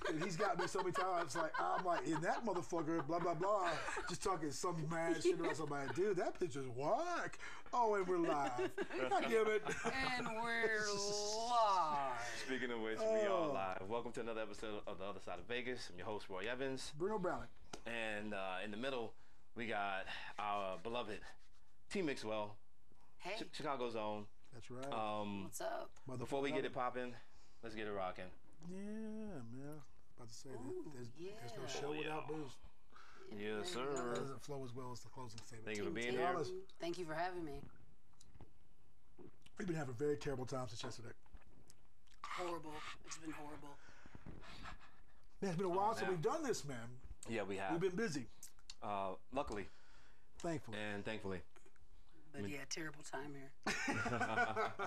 And he's got me so many times. I'm like, in that motherfucker, blah blah blah, just talking some mad shit about somebody. Dude, that picture's whack. Oh, and we're live. God damn it. And we're live. Speaking of which, we are live. Welcome to another episode of The Other Side of Vegas. I'm your host, Roy Evans. Bruno Browning. And in the middle, we got our beloved T Mixwell. Hey. Chicago's own. That's right. What's up? Before we get it popping, let's get it rocking. Yeah, man. About to say that there's no show without booze. Yes, sir. It doesn't flow as well as the closing statement. Thank you for being here. Thank you for having me. We've been having a very terrible time since yesterday. Horrible. It's been horrible. Man, it's been a while since we've done this, man. Yeah, we have. We've been busy. Luckily. Thankfully. And thankfully. But yeah, terrible time here.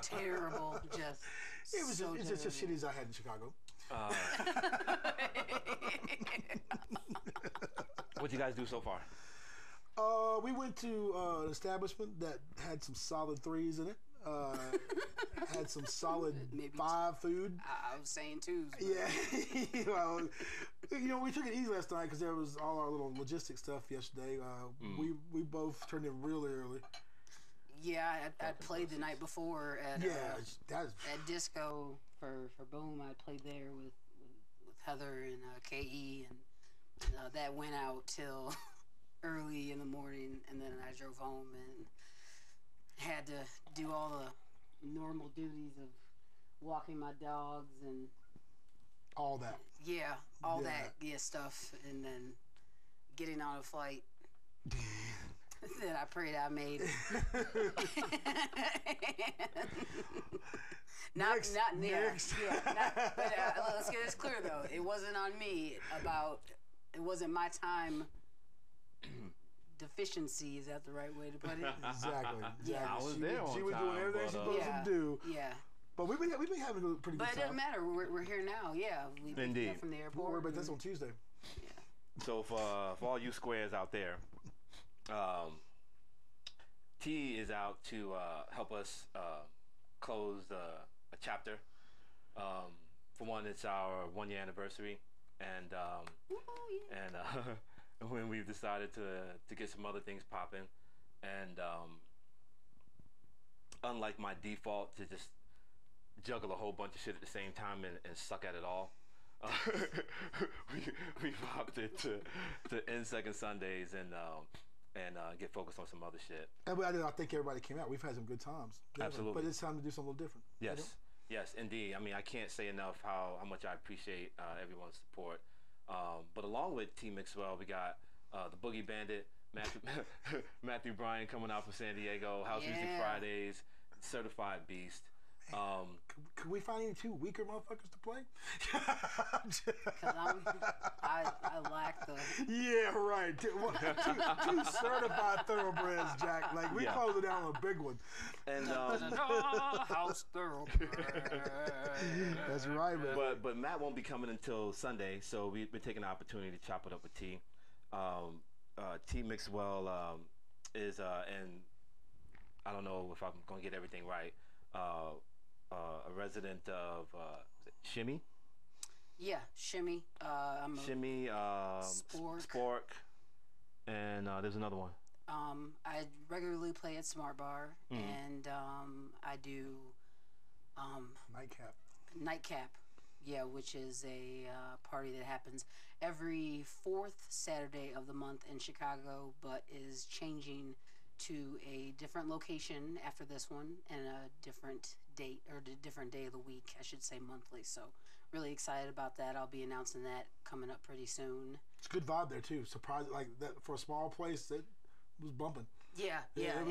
Terrible, just. It's just as shitty as I had in Chicago. What'd you guys do so far? We went to an establishment that had some solid threes in it. Had some solid Maybe 5 food. I was saying twos. Yeah, we took it easy last night because there was all our little logistic stuff yesterday. We both turned in really early. Yeah, I played the night before at at Disco for Boom. I played there with Heather and KE, and that went out till early in the morning, and then I drove home and had to do all the normal duties of walking my dogs and all that. Yeah, that stuff, and then getting on a flight. That I prayed I made. Next. But let's get this clear though. It wasn't on me. It wasn't my time deficiency. Is that the right way to put it? Exactly. Yeah, I was there on She was time, doing everything she's supposed to do. Yeah. But we've been having a pretty good time. But it doesn't matter. We're here now. Yeah. We Indeed. came from the Don't airport. worry about that's on Tuesday. Yeah. So for all you squares out there, T is out to help us close a chapter. For one, it's our 1-year anniversary, and when we've decided to get some other things popping, and unlike my default to just juggle a whole bunch of shit at the same time and suck at it all. We've opted to end Second Sundays and get focused on some other shit. And I think everybody came out. We've had some good times. Absolutely. But it's time to do something a little different. Yes. Yes, indeed. I mean, I can't say enough how much I appreciate everyone's support. But along with T Mixwell, we got the Boogie Bandit, Matthew Bryan coming out from San Diego, House Music Fridays, Certified Beast. Could we find any 2 weaker motherfuckers to play? Because I lack the. Yeah, right. Two certified thoroughbreds, Jack. Like we closed it down on a big one. And House thoroughbred. That's right, man. But Matt won't be coming until Sunday, so we've been taking the opportunity to chop it up with T. T Mixwell is and I don't know if I'm gonna get everything right. A resident of Shimmy. Yeah, Shimmy. I'm Shimmy, Spork, and there's another one. I regularly play at Smart Bar, and I do Nightcap. Yeah, which is a party that happens every 4th Saturday of the month in Chicago, but is changing to a different location after this one and a different date, or a different day of the week, I should say, monthly. So really excited about that. I'll be announcing that coming up pretty soon. It's a good vibe there too. Surprised, like that for a small place, it was bumping. Yeah. There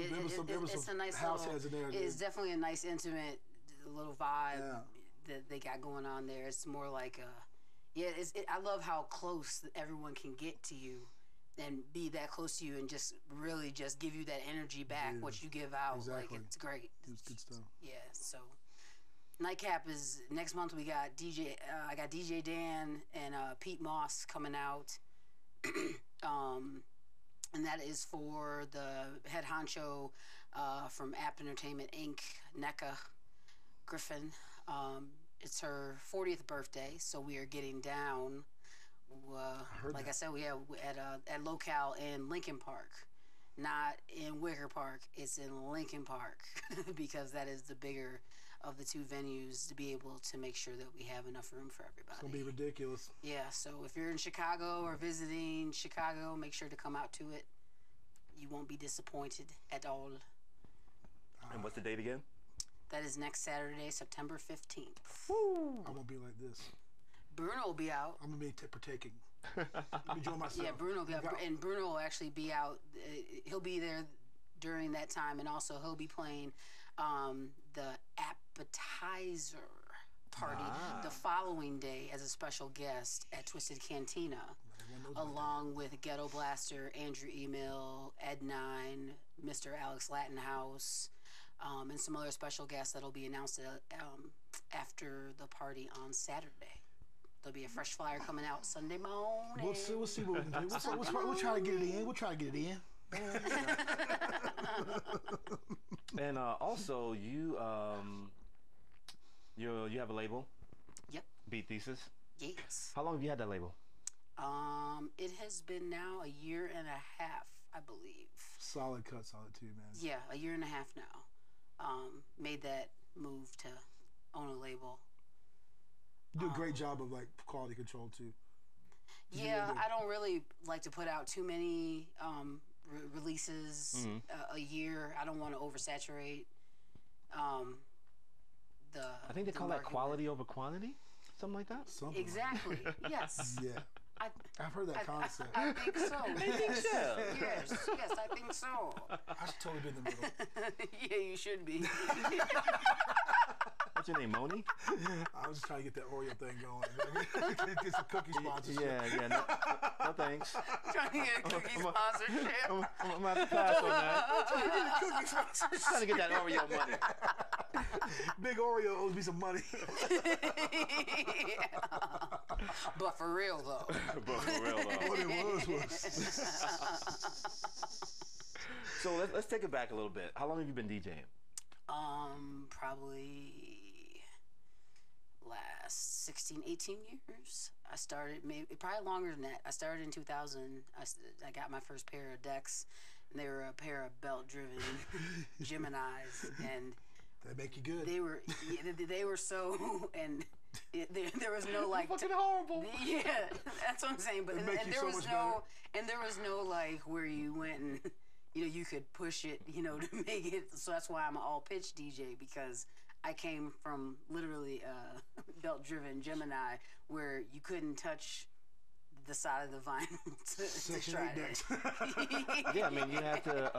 was some a nice house little, heads in there. It's definitely a nice, intimate little vibe that they got going on there. It's more like I love how close everyone can get to you and be that close to you and just really just give you that energy back, what you give out. Exactly. Like, it's great. It's good stuff. Yeah, so Nightcap is next month. We got DJ. I got DJ Dan and Pete Moss coming out, and that is for the head honcho from Apt Entertainment Inc. NECA Griffin. It's her 40th birthday, so we are getting down. Like I said, we have at Locale in Lincoln Park, not in Wicker Park. It's in Lincoln Park because that is the bigger of the two venues to be able to make sure that we have enough room for everybody. It's gonna be ridiculous. Yeah, so if you're in Chicago or visiting Chicago, make sure to come out to it. You won't be disappointed at all. And what's the date again? That is next Saturday, September 15th. Woo! I won't be like this. Bruno will be out. I'm gonna be partaking. Enjoy myself. Yeah, Bruno will be out. And Bruno will actually be out. He'll be there during that time, and also he'll be playing the appetizer party the following day as a special guest at Twisted Cantina, along with Ghetto Blaster, Andrew Email, Ed9, Mr. Alex Lattenhouse, and some other special guests that'll be announced after the party on Saturday. There'll be a fresh flyer coming out Sunday morning. We'll see what we can do. We'll try to get it in. We'll try to get it in. And also, you have a label. Yep. Beat Thesis. Yes. How long have you had that label? It has been now a year and a half, I believe. Solid cuts on it too, man. Yeah, a year and a half now. Made that move to own a label. You do a great job of like quality control too. Yeah, I don't really like to put out too many releases a year. I don't want to oversaturate the. I think they call that quality over quantity, something like that. Something exactly. Like Yes. Yeah. I've heard that concept. I think so. I think so. Yes, I think so. I should totally be in the middle. Yeah, you should be. What's your name, Moni? I was just trying to get that Oreo thing going. Get some cookie sponsorship. Yeah. No thanks. Trying to get a cookie sponsorship. I'm going to pass on that. Trying to get a cookie sponsorship. Trying to get that Oreo money. Big Oreo owes me some money. But for real though. What it was. So let's take it back a little bit. How long have you been DJing? Probably last 16, 18 years. I started probably longer than that. I started in 2000. I got my first pair of decks, and they were a pair of belt-driven Geminis, and they make you good. They were so and. There was no like fucking horrible. Yeah, that's what I'm saying. But and there was no like where you went and you could push it to make it. So that's why I'm an all pitch DJ, because I came from literally a belt driven Gemini where you couldn't touch the side of the vinyl to try it. Yeah, I mean, you have to,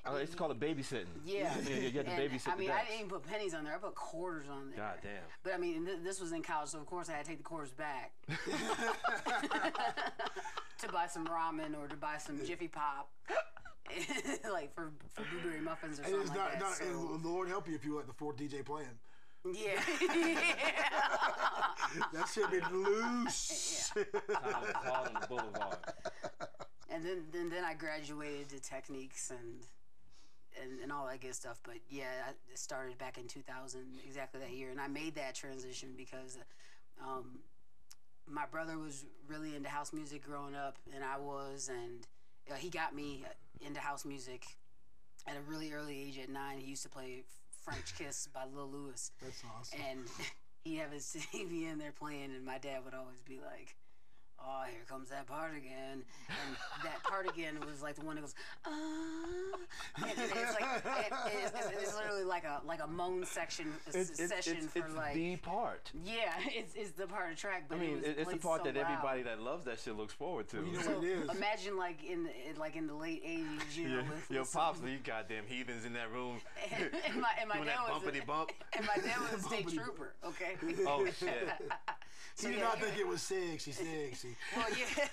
I used to call it babysitting. Yeah. You had to babysit. I mean, I didn't even put pennies on there. I put quarters on there. God damn. But I mean, this was in college, so of course I had to take the quarters back to buy some ramen or to buy some Jiffy Pop. Like for blueberry muffins or something like that. And the Lord help you if you let the fourth DJ playing. Yeah. That shit been loose. Hard on the boulevard. And then I graduated to techniques and all that good stuff. But yeah, I started back in 2000, exactly that year, and I made that transition because my brother was really into house music growing up, and I was, and he got me into house music at a really early age. At 9, he used to play French Kiss by Lil Louis. That's awesome. And he'd have his TV in there playing, and my dad would always be like, "Oh, here comes that part again." And that part again was like the one that goes, and it's literally like a moan session for like the part. Yeah, it's the part of the track. But I mean, it's the part that loud. everybody that loves that shit looks forward to. You know what it is. Imagine like in the late 80s, Your pops, you goddamn heathens in that room. and my doing dad that was bumpity bump. And my dad was a state trooper. Okay. Oh shit. So he did not think it was sexy. Well, yeah.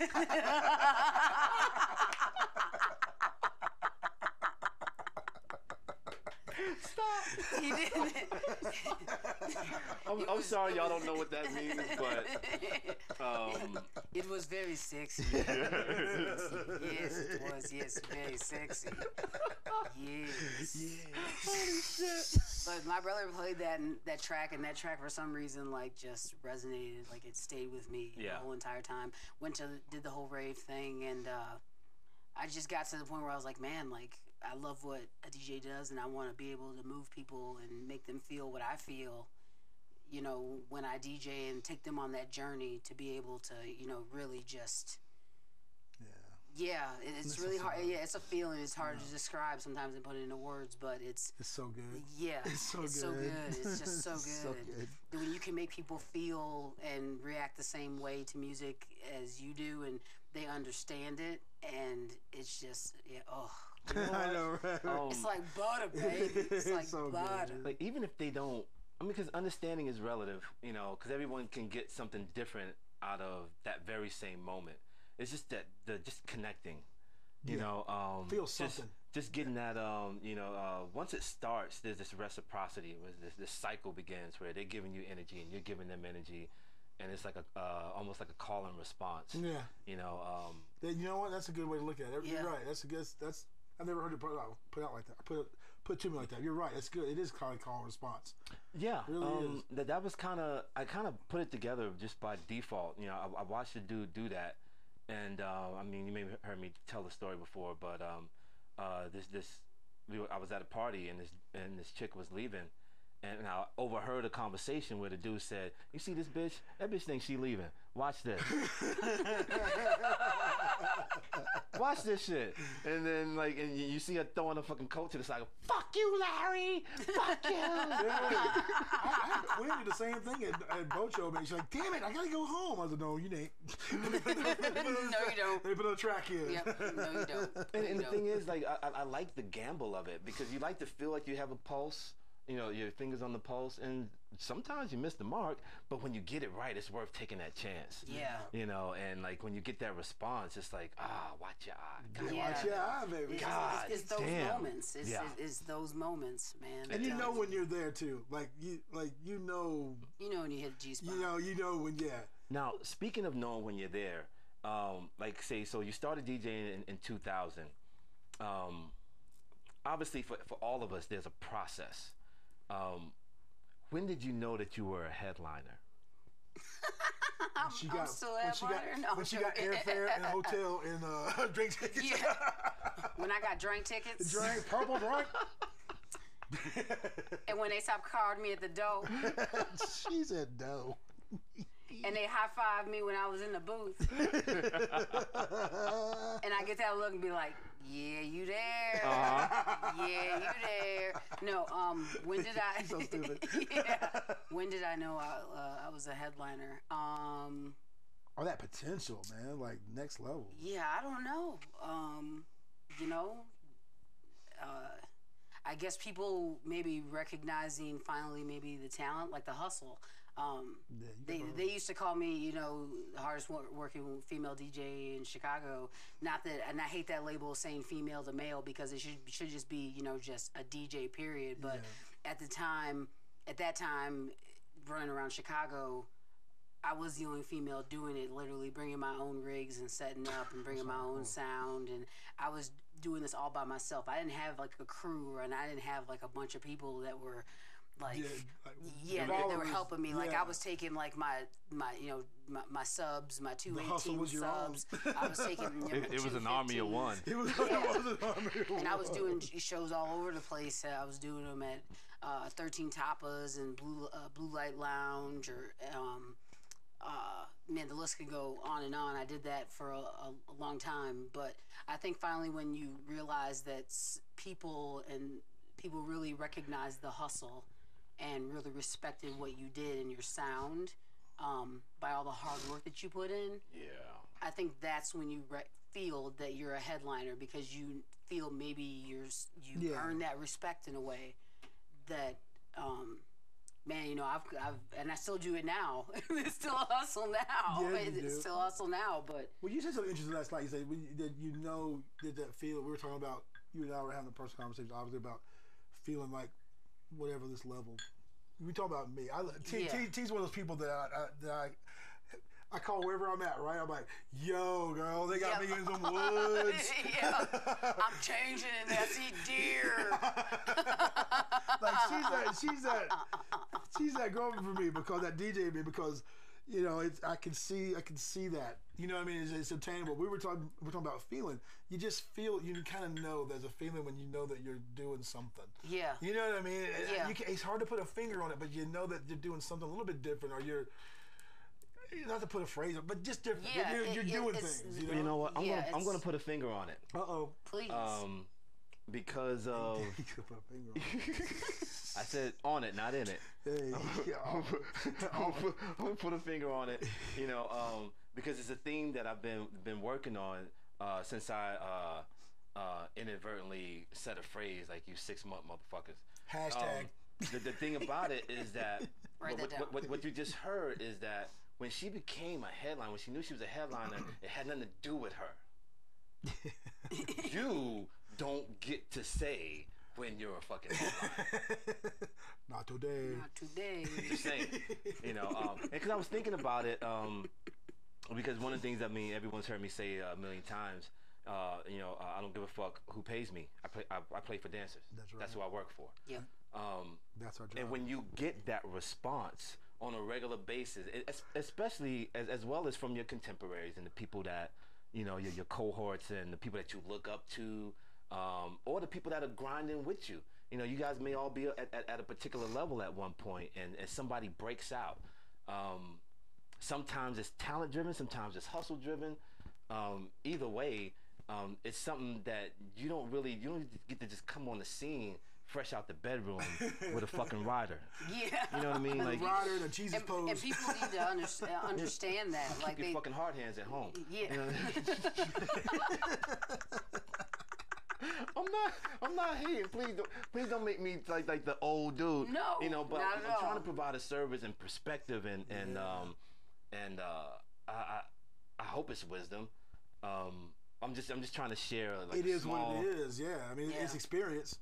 Stop. He didn't. I'm sorry y'all don't know what that means, but it was very sexy. Yes, it was. Yes, very sexy. Yes. Holy shit. But my brother played that track, and that track for some reason like just resonated, like it stayed with me the whole entire time. Did the whole rave thing, and I just got to the point where I was like, man, like I love what a DJ does, and I want to be able to move people and make them feel what I feel, you know, when I DJ, and take them on that journey to be able to, you know, really just. Yeah, it's really hard. Yeah, it's a feeling. It's hard to describe sometimes and put it into words, but it's so good. Yeah, it's so good. It's just so good. So good. When you can make people feel and react the same way to music as you do, and they understand it, and it's just I know, right? It's like butter, baby. It's like so butter. good. Like even if they don't, I mean, because understanding is relative, you know, because everyone can get something different out of that very same moment. It's just that just connecting, you know, feel something. Just getting that, you know, once it starts, there's this reciprocity, where this cycle begins where they're giving you energy and you're giving them energy, and it's like almost like a call and response. Yeah. You know. You know what? That's a good way to look at it. You're right. That's a good. I've never heard it put out like that. Put to me like that. You're right. That's good. It is call and response. Yeah. It really is. That was I kind of put it together just by default. You know, I watched the dude do that. And I mean, you may have heard me tell the story before, but I was at a party, and this chick was leaving, and I overheard a conversation where the dude said, "You see this bitch? That bitch thinks she leaving. Watch this." Watch this shit. And then and you see her throwing a fucking coat to the side. Fuck you, Larry. Fuck you. We did the same thing at Bocho, man. She's like, damn it, I gotta go home. I said, no, you ain't. No, you don't. They put on a track here. Yep. No, you don't. And the thing is, like, I like the gamble of it, because you like to feel like you have a pulse. You know, your fingers on the pulse, and sometimes you miss the mark, but when you get it right, it's worth taking that chance. Yeah. You know, and like when you get that response, it's like, watch your eye. God, watch your eye, baby. It's those moments. It's those moments, man. And you know when you're there too. Like you know. You know when you hit the G spot. You know when Now, speaking of knowing when you're there, like say, so you started DJing in 2000. Obviously, for all of us, there's a process. When did you know that you were a headliner? I'm still a headliner. When she got airfare and a hotel and drink tickets. Yeah. When I got drink tickets. Purple drink. And when they stopped calling me at the door. She said no. And they high-fived me when I was in the booth. And I get that look and be like, yeah, you there. Yeah, you there. No, when did I... So stupid. Yeah. When did I know I was a headliner? That potential, man. Like, next level. Yeah, I don't know. You know, I guess people maybe recognizing finally maybe the talent, like the hustle. They used to call me, you know, the hardest working female DJ in Chicago. Not that, and I hate that label saying female to male, because it should just be, you know, just a DJ period. But at that time, running around Chicago, I was the only female doing it, literally bringing my own rigs and setting up and bringing my own sound, and I was doing this all by myself. I didn't have like a crew, and I didn't have like a bunch of people that were like, they were helping me. Like I was taking like my you know my subs, my 218 subs. I was taking. You know, it was an army of one. It was an army of one. And I was doing shows all over the place. I was doing them at 13 Tapas and Blue Light Lounge, or man, the list could go on and on. I did that for a long time, but I think finally when you realize that people really recognized the hustle and really respected what you did and your sound, by all the hard work that you put in. Yeah. I think that's when you feel that you're a headliner, because you feel maybe you earn that respect in a way that, man, you know, I've and I still do it now. It's still a hustle now. Yeah, it's still a hustle now, but. Well, you said something interesting last night. You said did that feel, we were talking about, you and I were having a personal conversation obviously about feeling like whatever this level. We talk about me. T's one of those people that I call wherever I'm at, right? I'm like, yo, girl, they got me in some woods. Yeah, I'm changing and I see deer. Like she's that girl for me because that DJ me because, you know, I can see that. You know what I mean? It's obtainable. We're talking about feeling. You just feel, you kind of know there's a feeling when you know that you're doing something. Yeah. You know what I mean? Yeah. It's hard to put a finger on it, but you know that you're doing something a little bit different, or you're not to put a phrase on, but just different. Yeah, you're doing things. You know what? I'm gonna put a finger on it. Please. Because of I said on it, not in it. Hey, I'm gonna put a finger on it. You know, because it's a theme that I've been working on since I inadvertently said a phrase like "you 6-month motherfuckers." Hashtag. The thing about it is that what you just heard is that when she became a headline, when she knew she was a headliner, it had nothing to do with her. You don't get to say when you're a fucking headliner. Not today. Not today. Just saying. You know, and because I was thinking about it, because one of the things, I mean, everyone's heard me say a million times, you know, I don't give a fuck who pays me. I play for dancers. That's right. That's who I work for. Yeah. That's our job. And when you get that response on a regular basis, especially as well as from your contemporaries and the people that, you know, your cohorts and the people that you look up to, or the people that are grinding with you. You know, you guys may all be at a particular level at one point, and somebody breaks out. Sometimes it's talent driven, sometimes it's hustle driven. Either way, it's something that you don't get to just come on the scene fresh out the bedroom with a fucking rider. Yeah. You know what I mean? Like rider and a Jesus pose. And people need to understand that. Like keep your fucking hard hands at home. Yeah. You know I'm not hating. Please don't make me like the old dude. No. You know, but not I'm trying to provide a service and perspective and I hope it's wisdom. I'm just trying to share like it is small, what it is, yeah. I mean it's experience.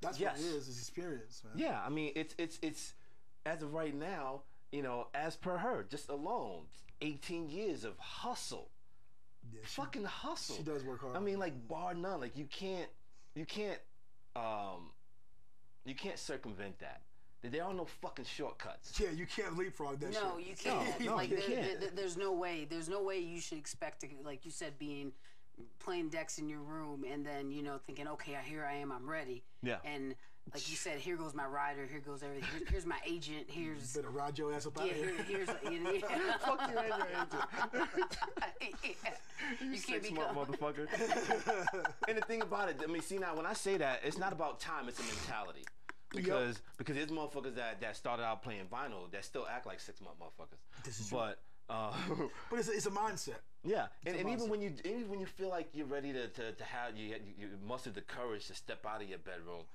That's yes. what it is, it's experience, man. Yeah, I mean it's as of right now, you know, as per her, just alone, 18 years of hustle. Yeah, fucking hustle. She does work hard. I mean, like bar none. Like you can't circumvent that. There are no fucking shortcuts. Yeah, you can't leapfrog that shit. No, you can't. No, like you can't. There's no way. There's no way you should expect to, like you said, playing decks in your room and then, you know, thinking, okay, here I am, I'm ready. Yeah. And like you said, here goes my rider, here goes everything. Here's my agent. Here's. Better ride your ass up out of here. Here's. Fuck you and your agent. You can't be motherfucker. And the thing about it, I mean, see now when I say that, it's not about time, it's a mentality. Because there's motherfuckers that started out playing vinyl that still act like 6-month motherfuckers. This is true. But it's a mindset. Yeah, and even when you feel like you're ready to have you muster the courage to step out of your bedroom,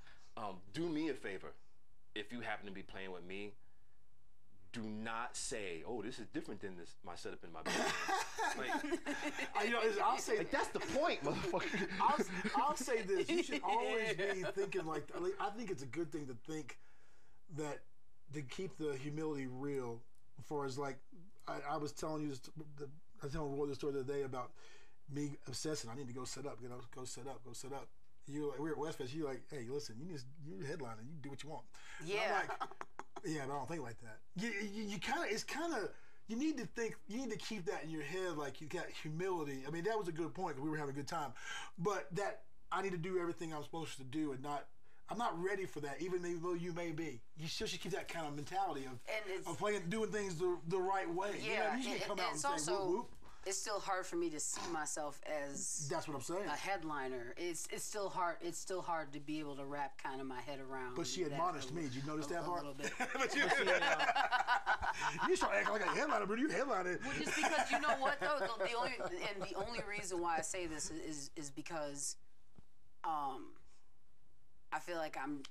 do me a favor. If you happen to be playing with me, do not say, "Oh, this is different than my setup in my bedroom." I'll say like that's the point, motherfucker. I'll say this: you should always be thinking like I think it's a good thing to think that to keep the humility real. As far as like I was telling you, I was telling Roy the story the other day about me obsessing. I need to go set up. You know, go set up. You like, we're at Westfest. You like, hey, listen, you're headlining. You do what you want. Yeah. I'm like, yeah, but I don't think like that. You need to think. You need to keep that in your head. Like you got humility. I mean, that was a good point because we were having a good time. But that I need to do everything I'm supposed to do and not. I'm not ready for that, even though you may be. You still should keep that kind of mentality of doing things the right way. Yeah, you should come out and it's say, whoop, whoop. It's still hard for me to see myself as that's what I'm saying. A headliner. It's still hard. It's still hard to be able to wrap kind of my head around. But she admonished me. Did you notice that part? A little bit. But you start acting like a headliner, but you headlining. Well, just because you know what though, the only reason why I say this is because, I feel like I'm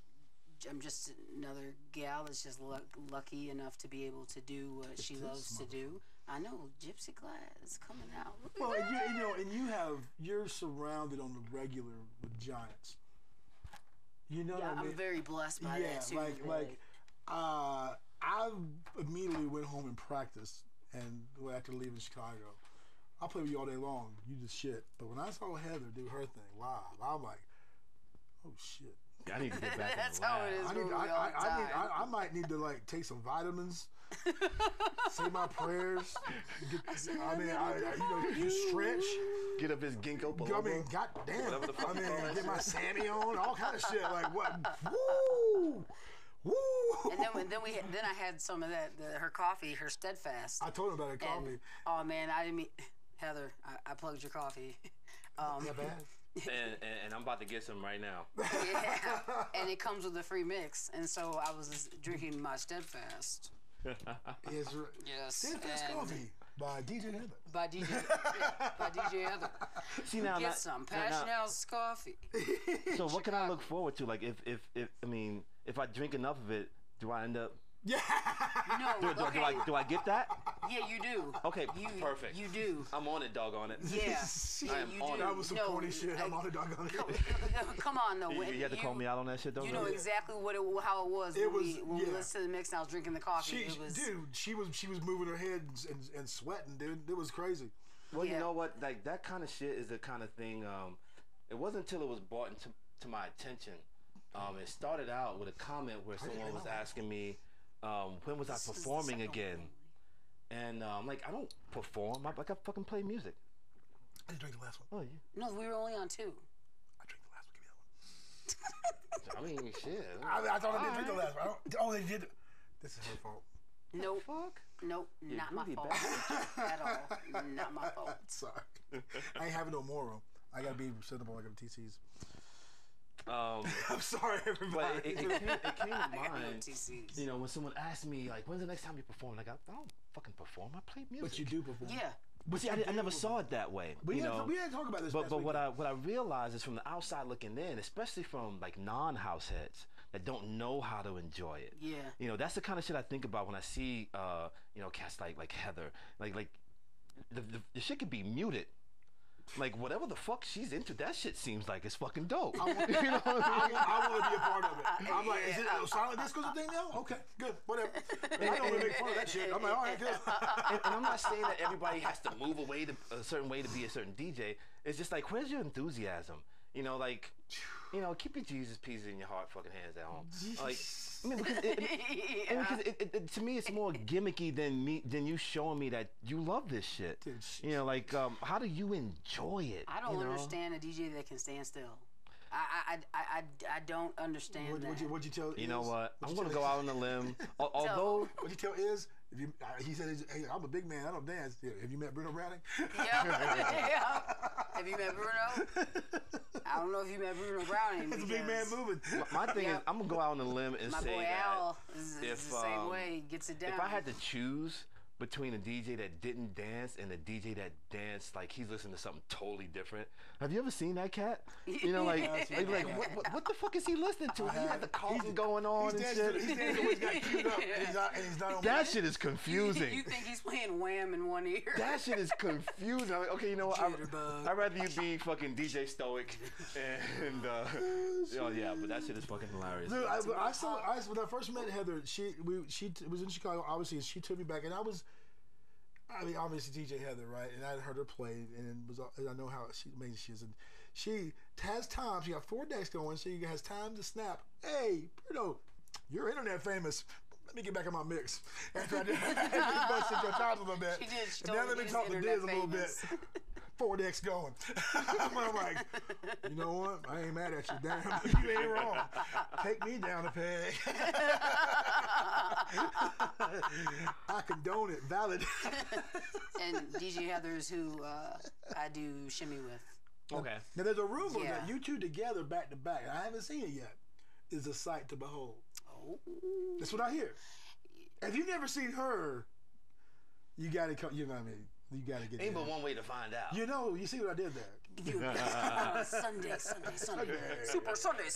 just another gal that's just lucky enough to be able to do what she loves to do. I know, Gypsy Glass coming out. Well, and you're surrounded on the regular with giants. You know what I mean? I'm very blessed by that too. I immediately went home and practiced, and after leaving Chicago, I'll play with you all day long. You just shit. But when I saw Heather do her thing live, I'm like, oh shit. I need to get back That's in the how lab. it is. I might need to like take some vitamins, say my prayers. You stretch. Get up his ginkgo biloba. I mean, goddamn. Whatever the fuck you call that get my shit. Sammy on, all kind of shit. Like what? Woo, woo. And then I had some of her coffee, her Steadfast. I told him about her coffee. And, oh man, I didn't mean Heather. I plugged your coffee. Not bad. And I'm about to get some right now. Yeah, and it comes with a free mix, and so I was just drinking my Steadfast. Yes. Steadfast coffee by DJ Heather. By DJ Heather. See now, Get some Passion House coffee. So what can I look forward to? Like if I drink enough of it, do I end up? Yeah. No. Okay. Do I get that? Yeah, you do. Okay, perfect. You do. I'm on it, doggone it. Yeah. I am you on do. it. That was some corny shit. I'm on it, doggone it. Come on, though. You had to call me out on that shit, though. You know exactly how it was when we listened to the mix and I was drinking the coffee. She was moving her head and sweating, dude. It was crazy. Well, you know what? Like that kind of shit is the kind of thing. It wasn't until it was brought to my attention. It started out with a comment where someone was asking me, when was I performing again? And like I don't perform. I fucking play music. I didn't drink the last one. Oh yeah. No, we were only on 2. I drank the last one. Give me that one. I mean, shit. I thought I didn't drink the last one. They did. This is her fault. Nope. Fuck. Nope. Not my fault at all. Not my fault. Sorry. I ain't having no moral. I gotta be sensible like a TC's. I'm sorry, everybody. But it came to mind, TCs. you know, when someone asked me, like, when's the next time you perform? Like, I don't fucking perform. I play music. But you do perform. Yeah. But see, I never saw it that way. But you know? We had to talk about this. But what I realized is from the outside looking in, especially from like non-house heads that don't know how to enjoy it. Yeah. You know, that's the kind of shit I think about when I see, you know, cats like Heather. Like the shit could be muted. Like whatever the fuck she's into, that shit seems like it's fucking dope. I want to be a part of it. I'm like, is it a silent disco's a thing now? Okay, good, whatever. I don't want to make fun of that shit. I'm like, all right, good. And I'm not saying that everybody has to move away to a certain way to be a certain DJ. It's just like, where's your enthusiasm? You know, like, you know, keep your Jesus pieces in your heart, fucking hands at home. Like, I mean, because to me, it's more gimmicky than you showing me that you love this shit. Dude, you know, like, how do you enjoy it? I don't understand a DJ that can stand still. I don't understand that. What'd you tell? You know what? I'm gonna go out on a limb. Although, what'd you tell Iz? He said, "Hey, I'm a big man. I don't dance." Have you met Bruno Browning? Yeah. Have you met Bruno? I don't know if you met Bruno Browning. It's a big man moving. My thing is, I'm gonna go out on a limb and my say boy that Al is the same way. He gets it down. If I had to choose between a DJ that didn't dance and a DJ that danced like he's listening to something totally different. Have you ever seen that cat? You know, like, what the fuck is he listening to? He got the Carlton going on and shit. He's dancing with got queued up and he's not on that shit is confusing. You think he's playing Wham in one ear? That shit is confusing. I'm like, okay, you know what? I'd rather you be fucking DJ Stoic and oh yeah, but that shit is fucking hilarious. Dude, when I first met Heather, she was in Chicago, obviously, and she took me back, and I mean, obviously DJ Heather, right? And I heard her play, and I know how amazing she is. And she has time. She got 4 decks going, so you has time to snap. Hey, Bruno, you're internet famous. Let me get back in my mix. After I did, busted your chops a little bit. She did. She and now let me talk to Diz a little bit. 4 decks going. I'm like, you know what? I ain't mad at you. Damn, you ain't wrong. Take me down a peg. I condone it. Valid. And DJ Heather's who I do shimmy with. Okay. Now there's a rumor that you two together back to back, I haven't seen it yet, is a sight to behold. Oh. That's what I hear. If you've never seen her, you gotta come. You know what I mean? You gotta get. Ain't but one way to find out. You know, you see what I did there. Sunday. Super Sunday.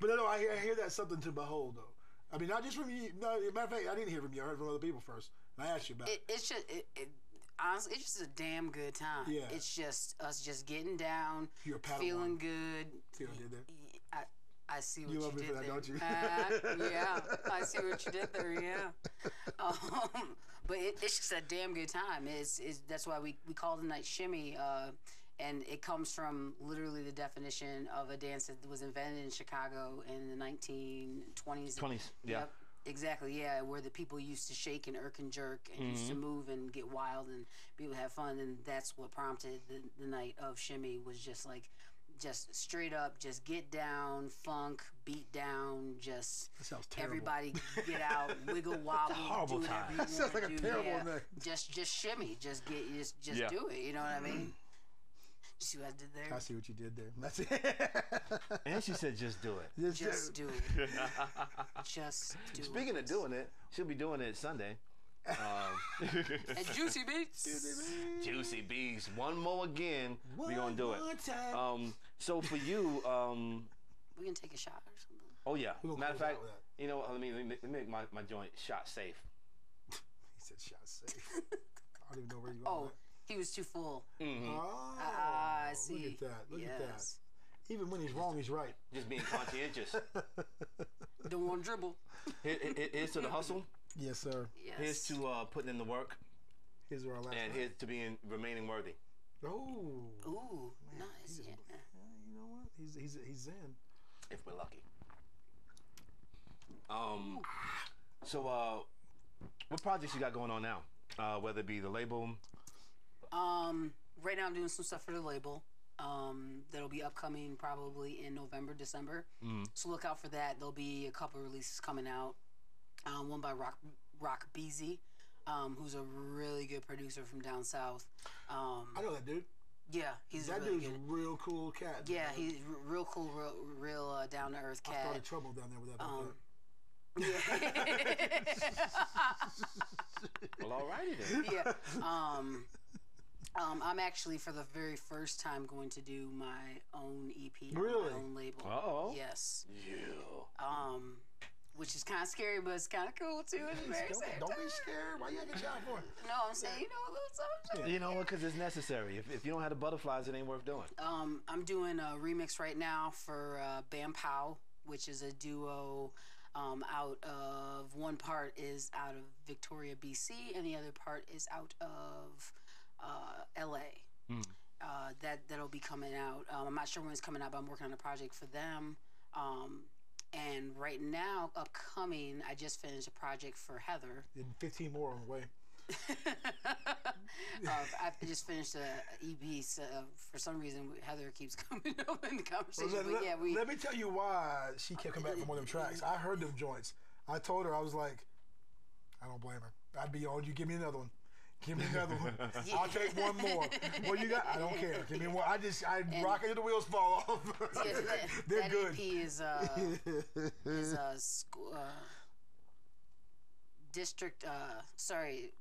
But no, I hear that's something to behold, though. I mean, not just from you. No, matter of fact, I didn't hear from you. I heard from other people first. And I asked you about it. It's just honestly, it's just a damn good time. Yeah. It's just us just getting down, You're a Padawan. feeling good. See what I did there? I see what You you love me did for that, there. don't you? Yeah, I see what you did there. Yeah. But it's just a damn good time. That's why we call the night shimmy. And it comes from literally the definition of a dance that was invented in Chicago in the 1920s. 20s, yeah. Yep, exactly, yeah, where the people used to shake and irk and jerk and used to move and get wild and be able to have fun. And that's what prompted the night of shimmy, was just like, just straight up, just get down, funk, beat down, just that sounds terrible. Everybody get out, wiggle, wobble, do whatever you want sounds like to a do. terrible Yeah. night. Just shimmy, just Yeah. do it. You know what I mean? You see what I did there? I see what you did there. That's it. And she said, just do it. Just do it. Just do it. Speaking of doing it, she'll be doing it Sunday. And Juicy Beats. Juicy Beats. One more again. We're going to do it. Time. So for you, We can take a shot or something. oh yeah. We're gonna Matter of close fact, out with that. you know, let me make my joint shot safe. He said shot safe. I don't even know where you're going. Oh, with he was too full. Mm-hmm. Oh, I see. Look at that. Look at that. Yes. Even when he's wrong, he's right. Just being conscientious. Don't want to dribble. Here's to the hustle. Yes, sir. Yes. Here's to putting in the work. Here's our last And night. here's to remaining worthy. Oh. Ooh, Man, nice. he Yeah. just- you know what? He's in. If we're lucky. So what projects you got going on now? Whether it be the label. Right now I'm doing some stuff for the label. That'll be upcoming probably in November, December. So look out for that. There'll be a couple releases coming out. One by Rock Beezy, who's a really good producer from down south. I know that dude. Yeah, he's That really dude's good. a real cool cat. Yeah, man. he's real cool, real down to earth I cat. started trouble down there with that. Yeah. Well, alrighty then. Yeah. I'm actually for the very first time going to do my own EP, Really? my own label. Uh-oh. Yes. Yeah. Which is kind of scary, but it's kind of cool too. At the very same Don't be time. scared. Why you acting shy for? No, I'm saying, you know, a little something. You know what? Because it's necessary. If you don't have the butterflies, it ain't worth doing. I'm doing a remix right now for Bam Pow, which is a duo. Out of one part is out of Victoria, BC, and the other part is out of LA. That'll be coming out. I'm not sure when it's coming out, but I'm working on a project for them. And right now, upcoming, I just finished a project for Heather. And 15 more on the way. I just finished a EP. So, for some reason, Heather keeps coming up in the conversation. Well, but yeah, let me tell you why she kept coming back for one of them tracks. I heard them joints. I told her, I was like, I don't blame her. I'd be on you. Give me another one. Give me another one. Yeah. I'll take one more. What you got? I don't care. Give me one. I rock it till the wheels fall off. Yeah, They're that good. EP is district. Sorry.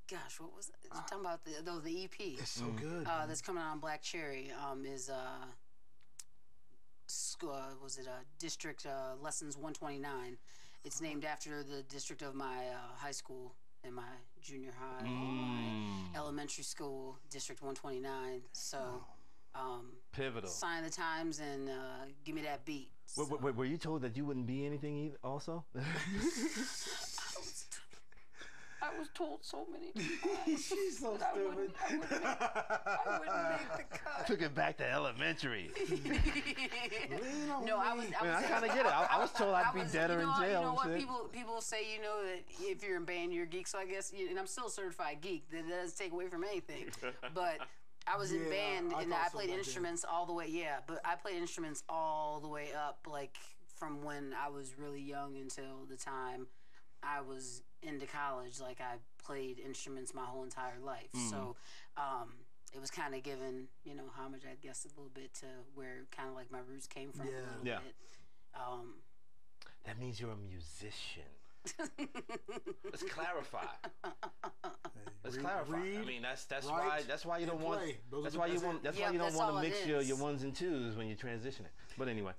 Gosh, what was it? You're talking about the EP? It's so good. That's coming out on Black Cherry. Is was it District Lessons 129? It's named after the district of my high school and my junior high, my elementary school, District 129. So, Pivotal. sign the times and give me that beat. So. Wait, were you told that you wouldn't be anything either also? I was told so many times. She's so I stupid. I wouldn't make the cut. Took it back to elementary. No, I was. I kind of get it. I was told I'd be dead or in jail. You know what? and shit. People say, you know, that if you're in band, you're a geek. So I guess, and I'm still a certified geek. That doesn't take away from anything. But I was in Yeah, band, I and thought I so played back instruments all the way. Yeah, but I played instruments all the way up, like from when I was really young until the time I was into college. Like I played instruments my whole entire life. So it was kind of given, you know, homage, I guess, a little bit to where kind of like my roots came from a little Yeah. bit. That means you're a musician. Let's clarify. Let's clarify. I mean, that's why you don't want. That's why you want. That's why you don't want to mix your ones and twos when you're transitioning. But anyway.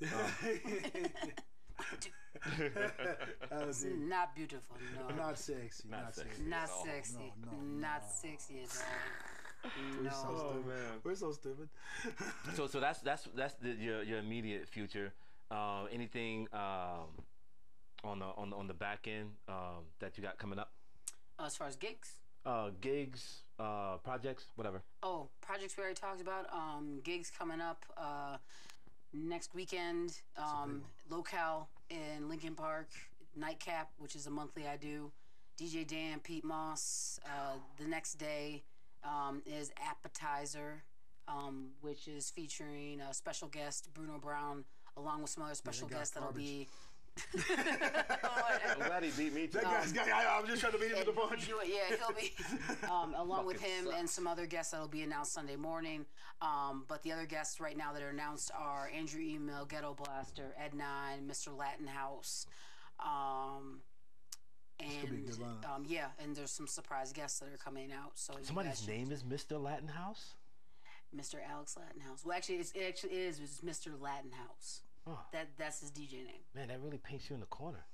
It's not beautiful, no. Not sexy. Not sexy. Not sexy. Not sexy at all. No. Oh man, we're so stupid. so that's your immediate future. Anything on the back end that you got coming up? As far as gigs? Gigs, projects, whatever. Oh, projects we already talked about. Gigs coming up next weekend. Locale in Lincoln Park, Nightcap, which is a monthly I do. DJ Dan, Pete Moss. The next day is Appetizer, which is featuring a special guest, Bruno Brown, along with some other special guests that'll be. I'm glad he beat me too. That guy's I was just trying to beat him with the punch. Yeah, he'll be along with him and some other guests that'll be announced Sunday morning. But the other guests right now that are announced are Andrew Email, Ghetto Blaster, Ed Nine, Mr. Latin House, and yeah, and there's some surprise guests that are coming out. So somebody's name is Mr. Latin House. Mr. Alex Latin House. Well, actually, it is Mr. Latin House. Oh. That's his DJ name. Man, that really paints you in the corner.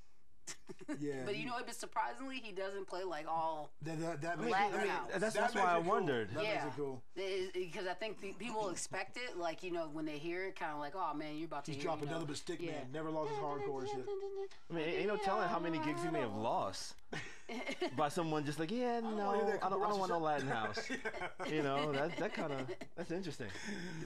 Yeah. But you know, but surprisingly, he doesn't play like all that's why I wondered. That makes it cool. Because I think people expect it, like, you know, when they hear it, kind of like, oh man, you're about to. He's dropping another bit stick man. Never lost his hardcore shit. I mean, ain't no telling how many gigs he may have lost by someone just like, yeah, no, I don't want no Latin House. You know, that's interesting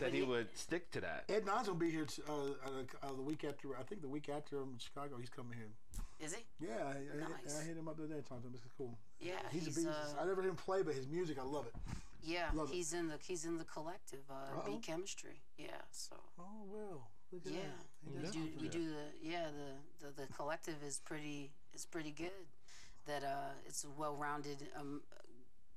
that he would stick to that. Ed Nine's gonna be here the week after. I think the week after I'm in Chicago, he's coming here. Is he? Yeah, Nice. I hit him up the other day. Talked to him. This is cool. Yeah, he's a beast. I never heard him play, but his music, I love it. Yeah, he's in the collective Beat Chemistry. Yeah, so. Oh well. Look at that. We do the collective is pretty good. That it's well-rounded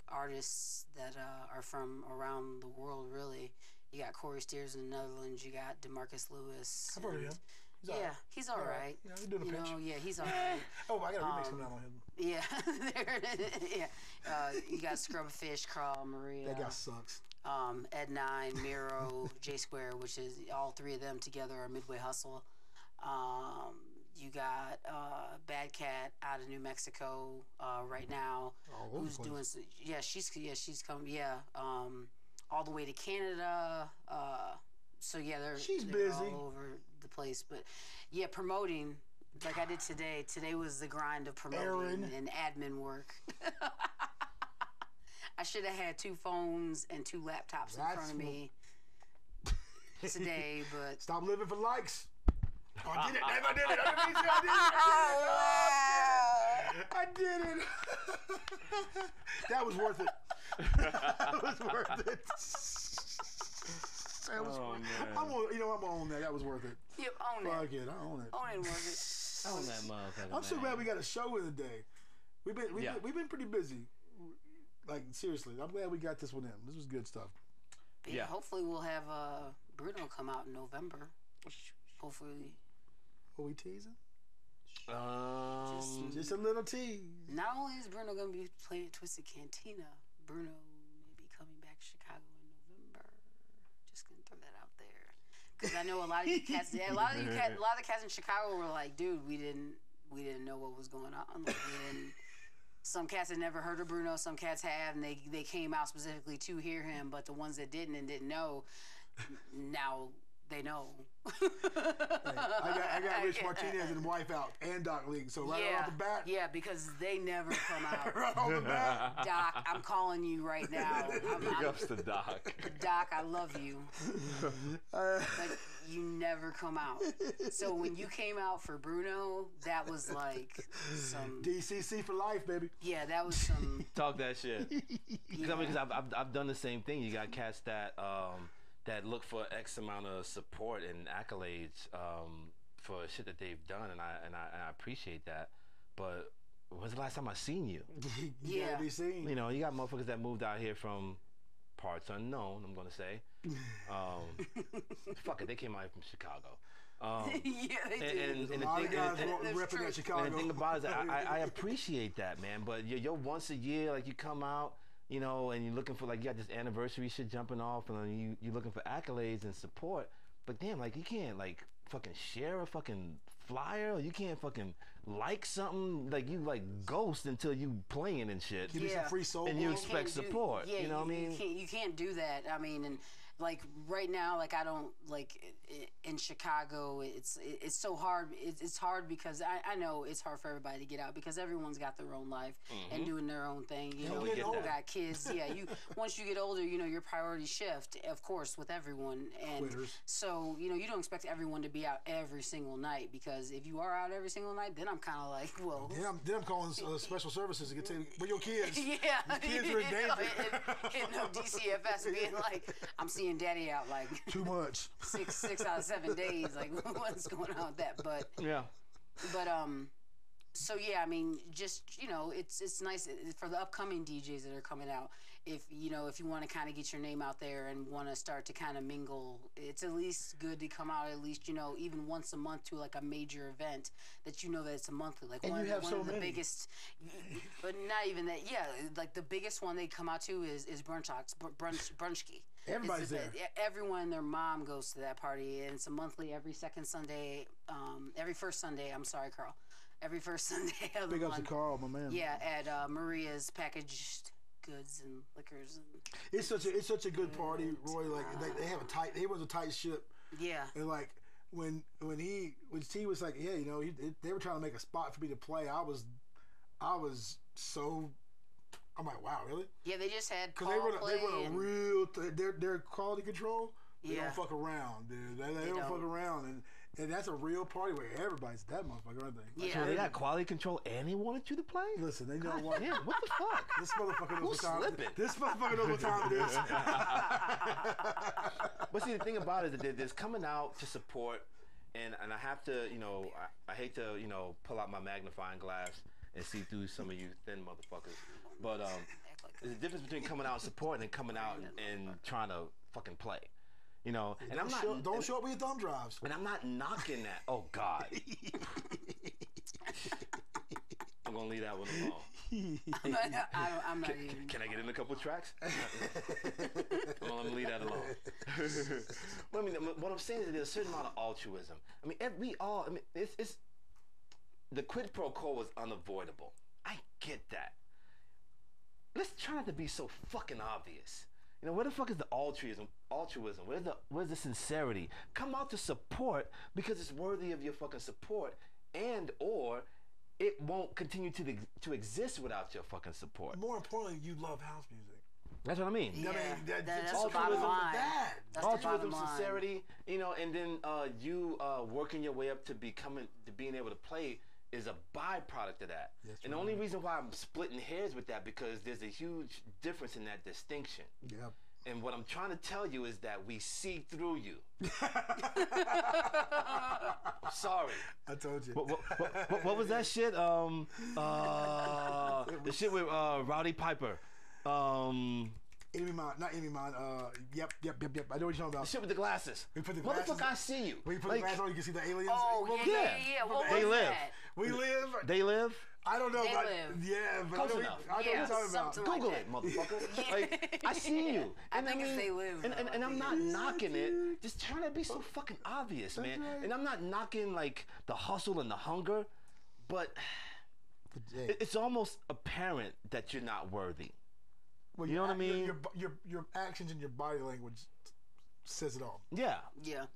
artists that are from around the world. Really, you got Corey Steers in the Netherlands. You got DeMarcus Lewis. I've heard of him. He's all right. Yeah, he's doing a pitch. Yeah, he's all right. Oh, I got a remix coming out on him. Yeah, yeah. You got Scrubfish, Carl Maria. That guy sucks. Ed Nine, Miro, J Square, which is all three of them together are Midway Hustle. You got Bad Cat out of New Mexico right now. Who's doing? She's coming. Yeah, all the way to Canada. So yeah, they're busy all over the place. But yeah, promoting like I did today. Today was the grind of promoting and admin work. I should have had 2 phones and 2 laptops in front of me today, but stop living for likes. Oh, I did it! I did it! That was worth it. That was worth it. That was worth it. I'm gonna own that. That was worth it. Yep, own it. Fuck it, I own it. Own it, worth it. Own that motherfucker. I'm so glad we got a show in the day. We've been pretty busy. Like seriously, I'm glad we got this one in. This was good stuff. But yeah, hopefully we'll have Bruno come out in November. Hopefully. Are we teasing? Just a little tease. Not only is Bruno gonna be playing at Twisted Cantina, Bruno may be coming back to Chicago in November. Just gonna throw that out there, because I know a lot of you cats, a lot of the cats in Chicago were like, "Dude, we didn't know what was going on. Like, some cats had never heard of Bruno. Some cats have, and they came out specifically to hear him. But the ones that didn't and didn't know, now they know." Hey, I got Rich Martinez and wife out and Doc League, so right off the bat. Yeah, because they never come out. Right off the bat. Doc, I'm calling you right now. Big ups to Doc. Doc, I love you. But you never come out. So when you came out for Bruno, that was like some DCC for life, baby. Yeah, that was some talk that shit. Because I've done the same thing. You got cats that that look for X amount of support and accolades for shit that they've done, and I appreciate that. But when's the last time I seen you? You gotta be seen. You know, you got motherfuckers that moved out here from parts unknown, I'm gonna say. Fuck it, they came out here from Chicago. Yeah, they did. And a lot of guys repping at Chicago. And the thing about it is I appreciate that, man. But you're once a year, like you come out, you know, and you're looking for, like, you got this anniversary shit jumping off, and you're looking for accolades and support. But damn, like, you can't, like, fucking share a fucking flyer, or you can't fucking like something. Like you like ghost until you playing and shit. Give me some free soul. And you expect support. Yeah, you know what I mean? You can't do that. I mean, and like right now, like I don't like in Chicago. It's so hard. It's hard because I know it's hard for everybody to get out because everyone's got their own life and doing their own thing. You know, people got kids. Yeah, once you get older, you know your priorities shift, of course, with everyone. And so you know you don't expect everyone to be out every single night because if you are out every single night, then I'm kind of like, well, then I'm calling special services to get to where your kids. Yeah, your kids are in danger. And no DCFS being like, I'm seeing Daddy out like too much. six out of 7 days. Like, what's going on with that? But so yeah, I mean, just you know, it's nice for the upcoming DJs that are coming out. If you want to kind of get your name out there and want to start to kind of mingle, it's at least good to come out at least even once a month to like a major event that you know that it's a monthly. Like and one of the biggest, but not even that. Yeah, like the biggest one they come out to is Brunchki. Everybody's there. Everyone and their mom goes to that party, and it's a monthly every second Sunday. Every first Sunday. I'm sorry, Carl. Every first Sunday of the month. Big ups to Carl, my man. Yeah, at Maria's Packaged Goods and Liquors. And it's such a good party, Roy. Like they was a tight ship. Yeah. And like when T was like, yeah, they were trying to make a spot for me to play. I was so. I'm like, wow, really? Yeah, they just had because they run a real their quality control. They don't fuck around, dude. They don't fuck around, and that's a real party where everybody's that motherfucker, aren't they? Yeah. So they got quality control and they wanted you to play? Listen, they know what. Yeah, what the fuck? This motherfucker knows what time slipping? This motherfucker knows what time it is. But see, the thing about it is that there's coming out to support, and I have to, I hate to, pull out my magnifying glass and see through some of you thin motherfuckers. But there's a difference between coming out and supporting and coming out and trying to fucking play. And don't show up with your thumb drives. And I'm not knocking that. Oh God. I'm gonna leave that one alone. I'm not even. Can I get in a couple tracks? I'm gonna leave that alone. Well, I mean, what I'm saying is that there's a certain amount of altruism. I mean, it's the quid pro quo was unavoidable. I get that. Let's try not to be so fucking obvious. Where the fuck is the altruism? Where's the sincerity? Come out to support because it's worthy of your fucking support, and or it won't continue to exist without your fucking support. More importantly, you love house music. That's what I mean. Yeah, that's altruism, altruism, sincerity, and then you working your way up to being able to play is a byproduct of that. That's and the only reason why I'm splitting hairs with that because there's a huge difference in that distinction. Yep. And what I'm trying to tell you is that we see through you. Sorry. I told you. What was that shit? The shit with Rowdy Piper. Enemy Mine, not Enemy Mine. Yep. I know what you're talking about. The shit with the glasses. We put the glasses. What the fuck? I see you. When you put the glasses on, you can see the aliens. Oh, yeah. What they was live. That? We live. They live. I don't know. They about, live. Yeah, but Close I know enough. what you're talking about. Google it, motherfucker. Like, I see you. I think it's They Live. And I'm not knocking it. Just trying to be so fucking obvious, man. Right. And I'm not knocking like the hustle and the hunger, but it's almost apparent that you're not worthy. Well, you know what I mean? Your actions and your body language says it all. Yeah. Yeah.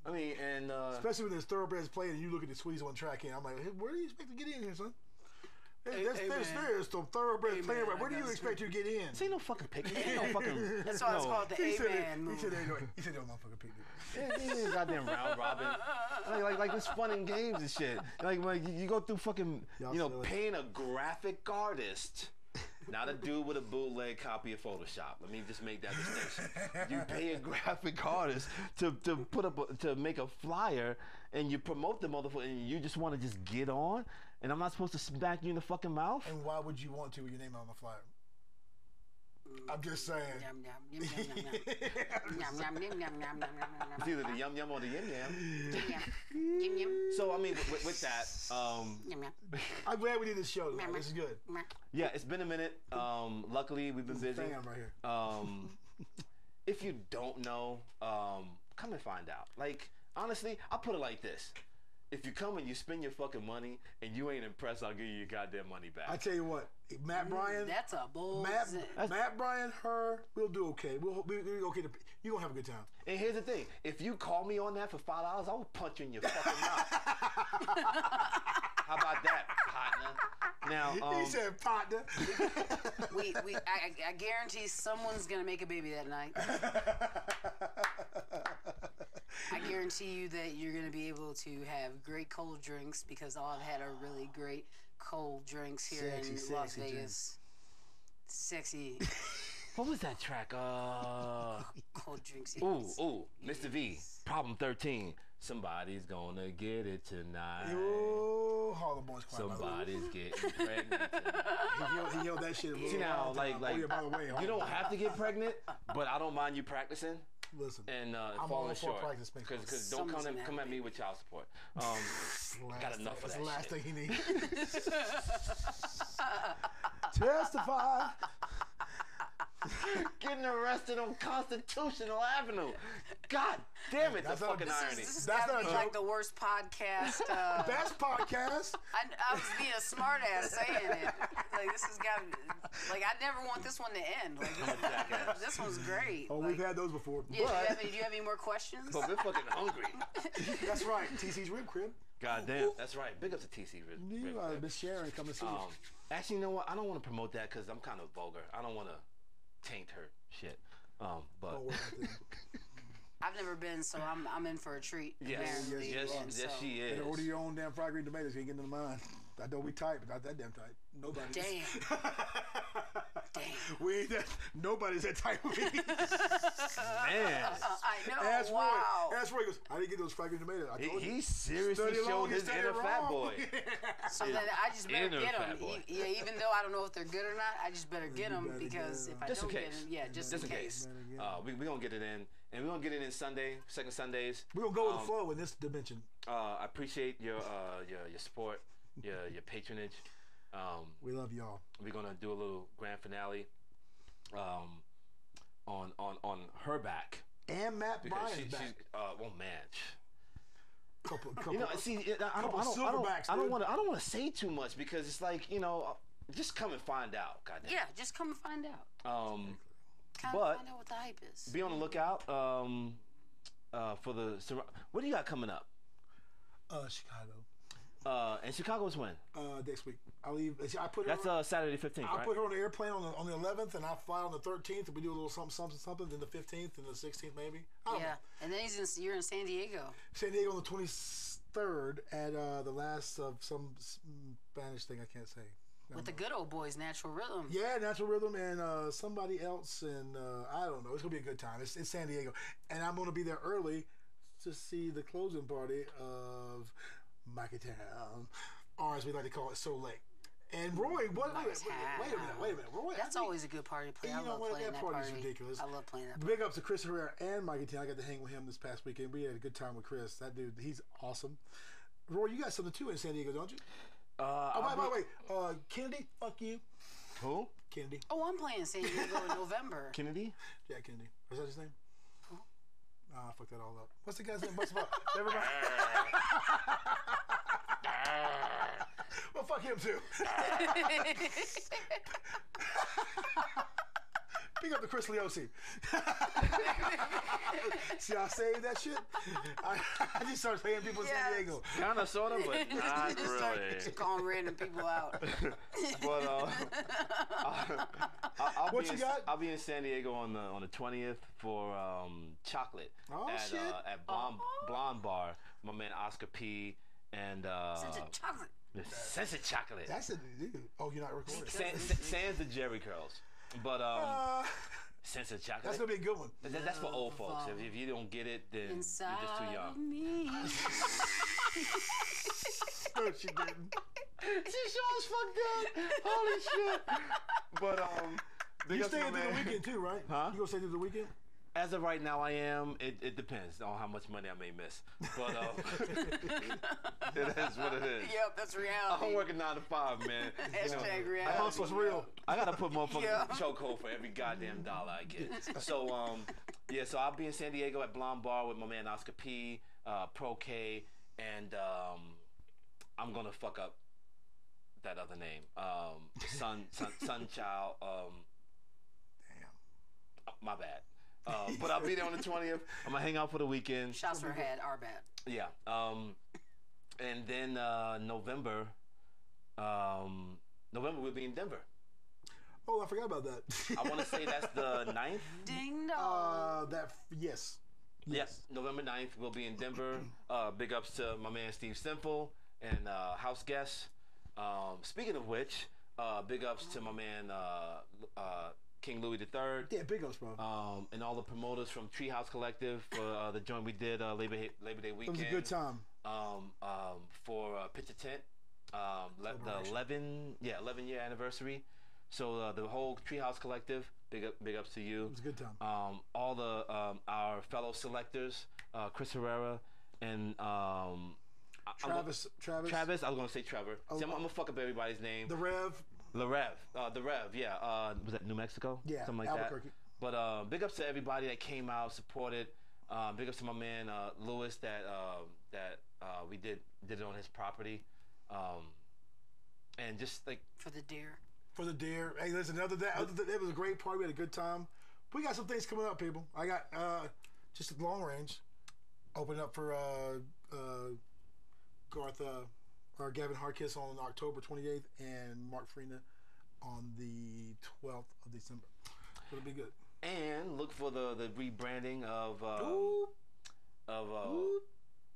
I mean, and especially when there's thoroughbreds playing and you look at the Swedes on track in, I'm like, hey, where do you expect to get in here, son? There's some thoroughbreds playing. Where do you expect to get in? This ain't no fucking picnic. Ain't no fucking. That's why it's called the A-Man move. He said no motherfucking picnic. Yeah, goddamn round robin. Like it's fun and games and shit. Like when you go through fucking, paying a graphic artist. Not a dude with a bootleg copy of Photoshop. Let me just make that distinction. You pay a graphic artist to make a flyer, and you promote the motherfucker, and you just want to just get on, and I'm not supposed to smack you in the fucking mouth. And why would you want to with your name on the flyer? I'm just saying. It's either the yum yum or the yum yum. So I mean, with that, I'm glad we did this show. This is good. Yeah, it's been a minute. Luckily, we've been busy. Fam right here. If you don't know, come and find out. Like honestly, I'll put it like this: if you come and you spend your fucking money and you ain't impressed, I'll give you your goddamn money back. I tell you what, Matt Bryan. That's a bold. Matt Bryan, her, we'll do okay. We'll okay. You gonna have a good time. And here's the thing: if you call me on that for $5, I will punch you in your fucking mouth. How about that, partner? Now, he said partner. I guarantee someone's gonna make a baby that night. I guarantee you that you're going to be able to have great cold drinks because I've had a really great cold drinks here in Las Vegas. Sexy. What was that track? Cold drinks. Ooh, Mr. V, Problem 13. Somebody's gonna get it tonight. Yo, Harlem Boys Choir. Somebody's getting pregnant tonight. He yelled that shit. See now, like, by the way, you don't have to get pregnant, but I don't mind you practicing. Listen, and I'm falling short. Because don't come at me with child support. Got enough of that. That's the last thing he needs. Testify. Getting arrested on Constitutional Avenue. God damn it, the fucking irony. This is gotta be like the worst podcast. Best podcast. I was being a smart ass saying it. Like, this has got to, like, I never want this one to end. Like, this one's great. Oh, like, we've had those before. Yeah, do you have any more questions? But we're fucking hungry. That's right. TC's Rib Crib. God damn, that's right. Big up to TC Rib Crib. Miss Sharon coming to see you. Actually, you know what? I don't want to promote that because I'm kind of vulgar. I don't want to taint her shit. But I've never been, so I'm in for a treat. Yes, she is. Better order your own damn fried green tomatoes. You ain't getting into mine. I know we tight, but not that damn tight. Nobody. Damn. We ain't that. Nobody's that tight with me. Man. I know. Ask wow. Roy. Ask Roy. He goes, I didn't get those fried green tomatoes. I told you. He seriously showed his inner fat boy. So then I just better get them. Yeah, even though I don't know if they're good or not, I just better get them because if I don't get them, just in case. We're going to get it in. And we're going to get it in Sunday, second Sundays. We're going to go with the flow in this dimension. I appreciate your support, your patronage. We love y'all. We're going to do a little grand finale on her back. And Matt Bryan's back. Oh, man. Couple, you know, see, I don't want to say too much because it's like, you know, just come and find out. Goddamn. Yeah, just come and find out. But find out what the hype is. Be on the lookout for the. What do you got coming up? Chicago. And Chicago's when? Next week. I leave. I put her. That's Saturday 15th. I put her on the airplane on the 11th, and I fly on the 13th, and we do a little something. Then the 15th and the 16th maybe. Yeah, and then you're in San Diego. San Diego on the 23rd at the last of some Spanish thing I can't say. With the good old boys, Natural Rhythm. Yeah, Natural Rhythm and somebody else, and I don't know. It's gonna be a good time. It's San Diego, and I'm gonna be there early to see the closing party of Mikey Town, or as we like to call it, So Late. And Roy, wait a minute, Roy. That's always a good party to play. I love playing that party. That ridiculous. I love playing that party. Big ups to Chris Herrera and Mikey Town. I got to hang with him this past weekend. We had a good time with Chris. That dude, he's awesome. Roy, you got something too in San Diego, don't you? By the way, Kennedy, fuck you. Who? Kennedy. Oh, I'm playing San Diego in November. Kennedy? Jack Kennedy. Is that his name? Who? I fucked that all up. What's the guy's name? Everybody. Well, fuck him too. Pick up the Chris Leosi. See, I saved that shit. I just started paying people in San Diego. Kind of, sort of, but not just really. Calling random people out. But I'll be in San Diego on the 20th for chocolate at Blonde Bar. My man Oscar P. and Sense of chocolate. Sense of chocolate. That's a dude. Oh, you're not recording. Sans the Jerry curls. But Sense of chocolate. That's gonna be a good one. That's for old folks. If you don't get it, then inside you're just too young. Me. No, she didn't. She sure as fuck did. Holy shit. But you stay through the weekend too, right? Huh? You gonna stay through the weekend? As of right now, I am. It depends on how much money I may miss. But it is what it is. Yep, that's reality. I'm working 9 to 5, man. Hashtag reality. The hustle's real. I gotta put motherfucking chokehold for every goddamn dollar I get. So so I'll be in San Diego at Blonde Bar with my man Oscar P, Pro K, and I'm gonna fuck up that other name. Sun Child. Damn. My bad. But I'll be there on the 20th. I'm gonna hang out for the weekend. Shots were had, our bad. Yeah. And then November we'll be in Denver. Oh, I forgot about that. I want to say that's the 9th. Ding dong. Yes. Yes, November 9th, we'll be in Denver. Big ups to my man Steve Simple and house guests. Speaking of which, big ups to my man King Louis III. Yeah, big ups, bro. And all the promoters from Treehouse Collective for the joint we did Labor Day weekend. It was a good time. For Picture Tent, the 11-year anniversary. So the whole Treehouse Collective, big ups to you. It was a good time. All the our fellow selectors, Chris Herrera and Travis. I was gonna say Trevor. See, I'm gonna fuck up everybody's name. The Rev. Yeah. Was that New Mexico? Yeah, something like Albuquerque. That. But big ups to everybody that came out, supported. Big ups to my man Lewis that we did it on his property, and just like for the deer. For the deer. Hey, listen, other than that, it was a great party. We had a good time. We got some things coming up, people. I got just a long range opening up for Garth or Gavin Harkiss on October 28th and Mark Freena on the 12th of December. It'll be good. And look for the rebranding of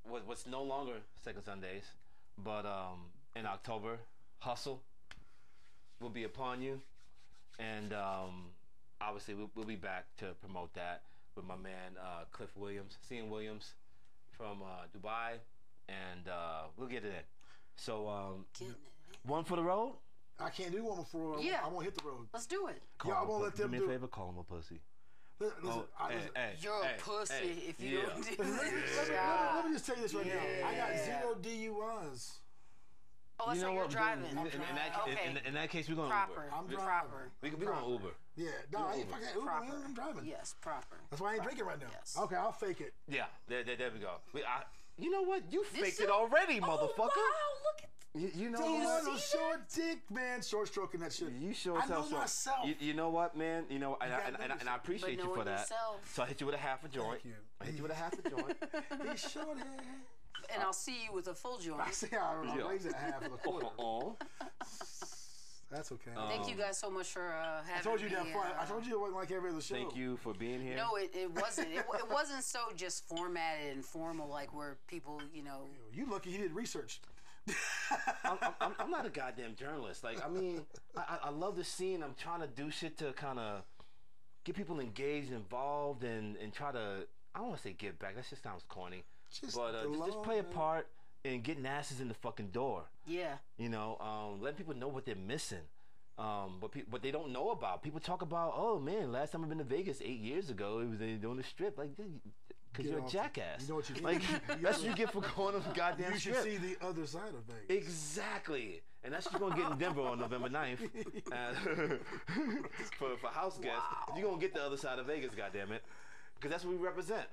what's no longer Second Sundays, but in October, Hustle will be upon you, and obviously we'll be back to promote that with my man Cliff Williams, Cian Williams from Dubai, and we'll get it in. So one for the road. I can't do one before. Yeah. I won't hit the road. Let's do it. I won't let them do do me a favor, call him a pussy. Listen, you're a pussy if you don't do that. Let me just tell you this right now. I got 0 DUIs. Oh, that's how you're driving. In that case, we're going proper. Uber. I'm driving. Proper. We're going Uber. Yeah, no, I ain't fucking Uber. Proper. I'm driving. Yes, proper. That's why I ain't drinking right now. Yes. Okay, I'll fake it. Yeah, there we go. You know what? You faked it already, motherfucker. Wow, look at you know what? what? Short dick, man. Short stroking that shit. You sure I know myself. You know what, man? You know, and I appreciate you for that. Yourself. So I hit you with a half a joint. Thank you. I hit you with a half a joint. He's short. And I'll see you with a full joint. I see how I raise that half of a quarter. That's okay. Thank you guys so much for having I told you me. that fun. I told you it wasn't like every other show. Thank you for being here. No, it wasn't. It wasn't so just formatted and formal like where people, You lucky he did research. I'm not a goddamn journalist. Like, I mean, I love the scene. I'm trying to do shit to kind of get people engaged, involved, and try to, I don't want to say give back. That just sounds corny. Just play a part in getting asses in the fucking door. Yeah. Letting people know what they're missing. What they don't know about. People talk about, oh man, last time I've been to Vegas 8 years ago, it was doing the strip. Like, because you're a jackass. You know what you like, that's what you get for going on the goddamn You should strip. see the other side of Vegas. Exactly. And that's what you're going to get in Denver on November 9th. For house guests. You're going to get the other side of Vegas, goddammit. Because that's what we represent.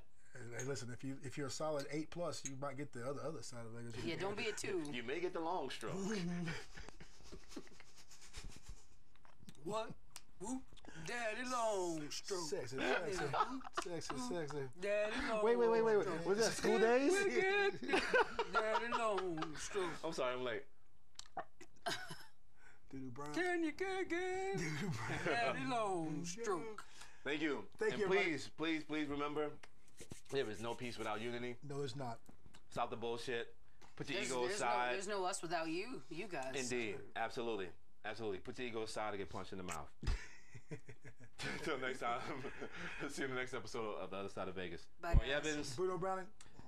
Hey, listen, if you're a solid 8+, you might get the other side of Vegas. Yeah, don't be a 2. You may get the long stroke. What? Whoop. Daddy long stroke. Sexy. Daddy long Wait. Was that School Days? Daddy long stroke. I'm sorry, I'm late. Doodoo Brown. Can you get again? Daddy long stroke. Thank you. Thank you. Please remember, there is no peace without unity. No, there's not. Stop the bullshit. Put your ego aside. There's no us without you guys. Indeed. Absolutely. Put your ego aside and get punched in the mouth. Until next time. See you in the next episode of The Other Side of Vegas. Bye, Roy guys. Evans. Bruno Browning.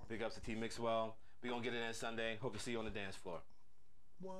Big ups to T Mixwell. We're going to get it in Sunday. Hope to see you on the dance floor. One.